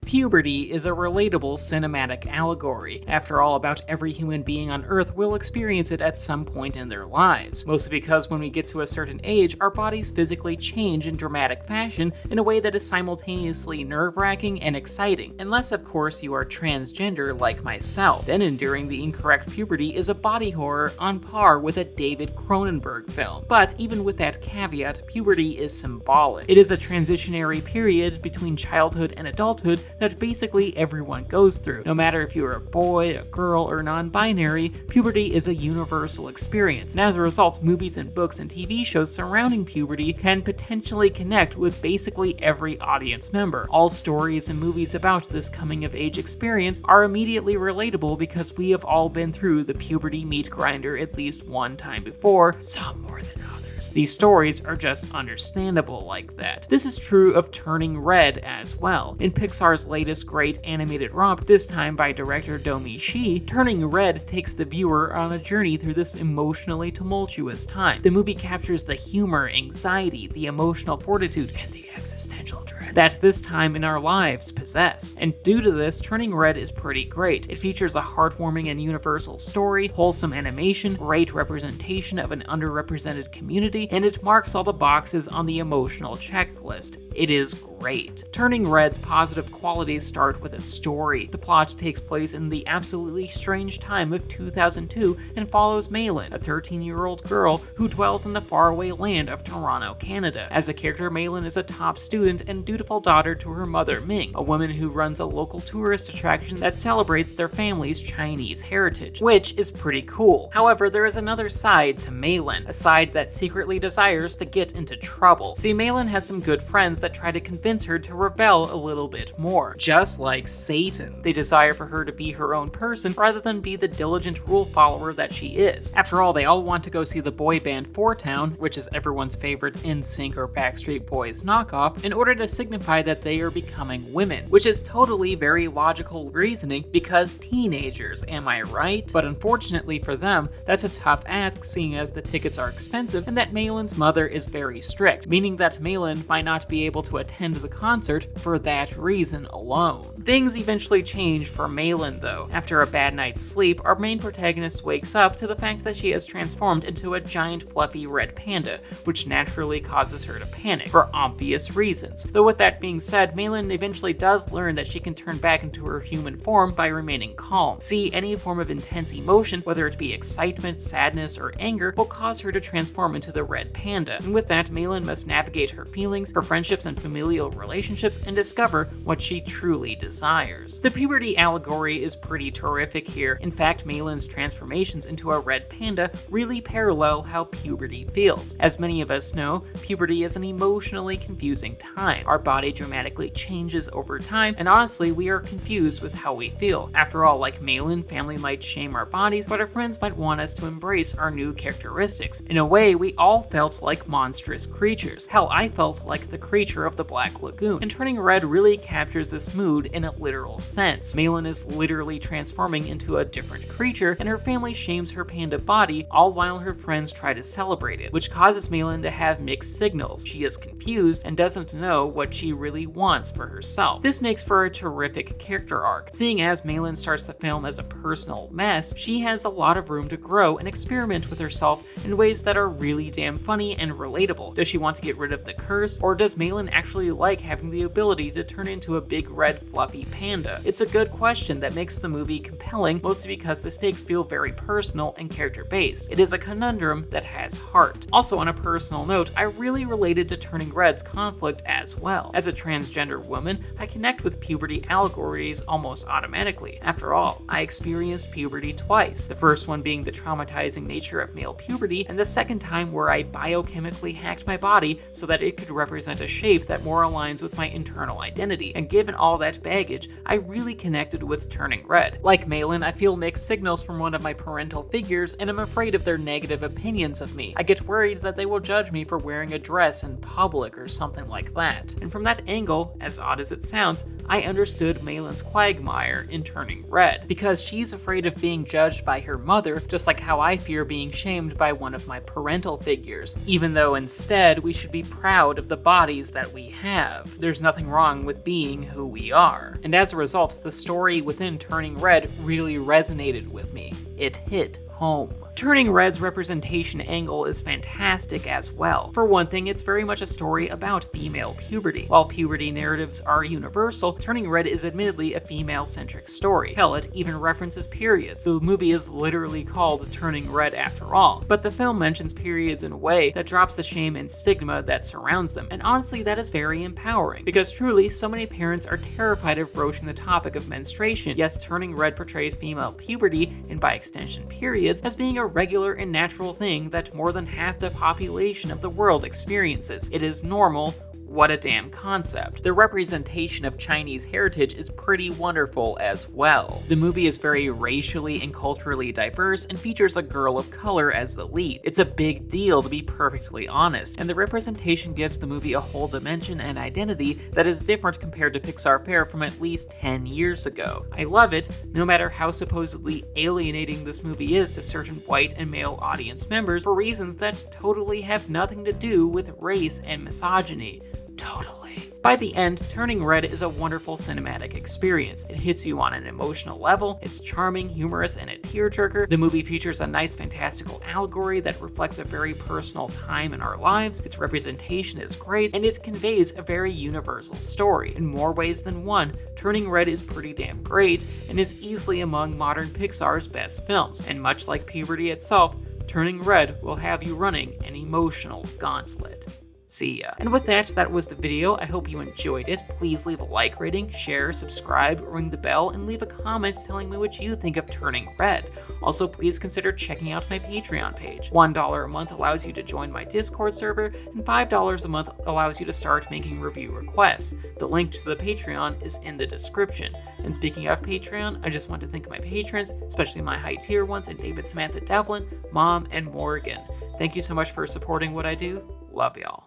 Puberty is a relatable cinematic allegory. After all, about every human being on Earth will experience it at some point in their lives, mostly because when we get to a certain age, our bodies physically change in dramatic fashion in a way that is simultaneously nerve-wracking and exciting, unless of course you are transgender like myself. Then enduring the incorrect puberty is a body horror on par with a David Cronenberg film. But even with that caveat, puberty is symbolic. It is a transitionary period between childhood and adulthood that basically everyone goes through. No matter if you're a boy, a girl, or non-binary, puberty is a universal experience, and as a result, movies and books and TV shows surrounding puberty can potentially connect with basically every audience member. All stories and movies about this coming-of-age experience are immediately relatable because we have all been through the puberty meat grinder at least one time before, some more than others. These stories are just understandable like that. This is true of Turning Red as well. In Pixar's latest great animated romp, this time by director Domi Shi, Turning Red takes the viewer on a journey through this emotionally tumultuous time. The movie captures the humor, anxiety, the emotional fortitude, and the existential dread that this time in our lives possess. And due to this, Turning Red is pretty great. It features a heartwarming and universal story, wholesome animation, great representation of an underrepresented community, and it marks all the boxes on the emotional checklist. It is great. Turning Red's positive qualities start with its story. The plot takes place in the absolutely strange time of 2002 and follows Malin, a 13-year-old girl who dwells in the faraway land of Toronto, Canada. As a character, Malin is a top student and dutiful daughter to her mother, Ming, a woman who runs a local tourist attraction that celebrates their family's Chinese heritage, which is pretty cool. However, there is another side to Malin, a side that secretly desires to get into trouble. See, Malin has some good friends that try to convince her to rebel a little bit more. Just like Satan, they desire for her to be her own person rather than be the diligent rule follower that she is. After all, they all want to go see the boy band Four Town, which is everyone's favorite NSYNC or Backstreet Boys knockoff, in order to signify that they are becoming women, which is totally very logical reasoning because teenagers, am I right? But unfortunately for them, that's a tough ask seeing as the tickets are expensive and that Malin's mother is very strict, meaning that Malin might not be able to attend the concert for that reason alone. Things eventually change for Malin though. After a bad night's sleep, our main protagonist wakes up to the fact that she has transformed into a giant fluffy red panda, which naturally causes her to panic, for obvious reasons. Though with that being said, Malin eventually does learn that she can turn back into her human form by remaining calm. See, any form of intense emotion, whether it be excitement, sadness, or anger, will cause her to transform into the red panda. And with that, Malin must navigate her feelings, her friendships and familial relationships, and discover what she truly desires. The puberty allegory is pretty terrific here. In fact, Malin's transformations into a red panda really parallel how puberty feels. As many of us know, puberty is an emotionally confusing time. Our body dramatically changes over time, and honestly, we are confused with how we feel. After all, like Malin, family might shame our bodies, but our friends might want us to embrace our new characteristics. In a way, we all felt like monstrous creatures. Hell, I felt like the creature of the Black Lagoon, and Turning Red really captures this mood in a literal sense. Malin is literally transforming into a different creature, and her family shames her panda body, all while her friends try to celebrate it, which causes Malin to have mixed signals. She is confused and doesn't know what she really wants for herself. This makes for a terrific character arc. Seeing as Malin starts the film as a personal mess, she has a lot of room to grow and experiment with herself in ways that are really damn funny and relatable. Does she want to get rid of the curse, or does Malin actually like having the ability to turn into a big red fluffy panda? It's a good question that makes the movie compelling, mostly because the stakes feel very personal and character-based. It is a conundrum that has heart. Also, on a personal note, I really related to Turning Red's conflict as well. As a transgender woman, I connect with puberty allegories almost automatically. After all, I experienced puberty twice, the first one being the traumatizing nature of male puberty, and the second time where I biochemically hacked my body so that it could represent a shape that more aligns with my internal identity. And given all that baggage, I really connected with Turning Red. Like Malin, I feel mixed signals from one of my parental figures, and I'm afraid of their negative opinions of me. I get worried that they will judge me for wearing a dress in public or something like that. And from that angle, as odd as it sounds, I understood Malin's quagmire in Turning Red, because she's afraid of being judged by her mother, just like how I fear being shamed by one of my parental figures, even though instead we should be proud of the bodies that that we have. There's nothing wrong with being who we are. And as a result, the story within Turning Red really resonated with me. It hit home. Turning Red's representation angle is fantastic as well. For one thing, it's very much a story about female puberty. While puberty narratives are universal, Turning Red is admittedly a female-centric story. Hell, it even references periods. The movie is literally called Turning Red after all. But the film mentions periods in a way that drops the shame and stigma that surrounds them. And honestly, that is very empowering. Because truly, so many parents are terrified of broaching the topic of menstruation, yet Turning Red portrays female puberty, and by extension periods, as being a regular and natural thing that more than half the population of the world experiences. It is normal. What a damn concept. The representation of Chinese heritage is pretty wonderful as well. The movie is very racially and culturally diverse and features a girl of color as the lead. It's a big deal, to be perfectly honest, and the representation gives the movie a whole dimension and identity that is different compared to Pixar fare from at least 10 years ago. I love it, no matter how supposedly alienating this movie is to certain white and male audience members for reasons that totally have nothing to do with race and misogyny. Totally. By the end, Turning Red is a wonderful cinematic experience. It hits you on an emotional level, it's charming, humorous, and a tearjerker. The movie features a nice fantastical allegory that reflects a very personal time in our lives, its representation is great, and it conveys a very universal story. In more ways than one, Turning Red is pretty damn great, and is easily among modern Pixar's best films. And much like puberty itself, Turning Red will have you running an emotional gauntlet. See ya. And with that was the video. I hope you enjoyed it. Please leave a like rating, share, subscribe, ring the bell, and leave a comment telling me what you think of Turning Red. Also, please consider checking out my Patreon page. $1 a month allows you to join my Discord server, and $5 a month allows you to start making review requests. The link to the Patreon is in the description. And speaking of Patreon, I just want to thank my patrons, especially my high tier ones, and David, Samantha, Devlin, Mom, and Morgan. Thank you so much for supporting what I do. Love y'all.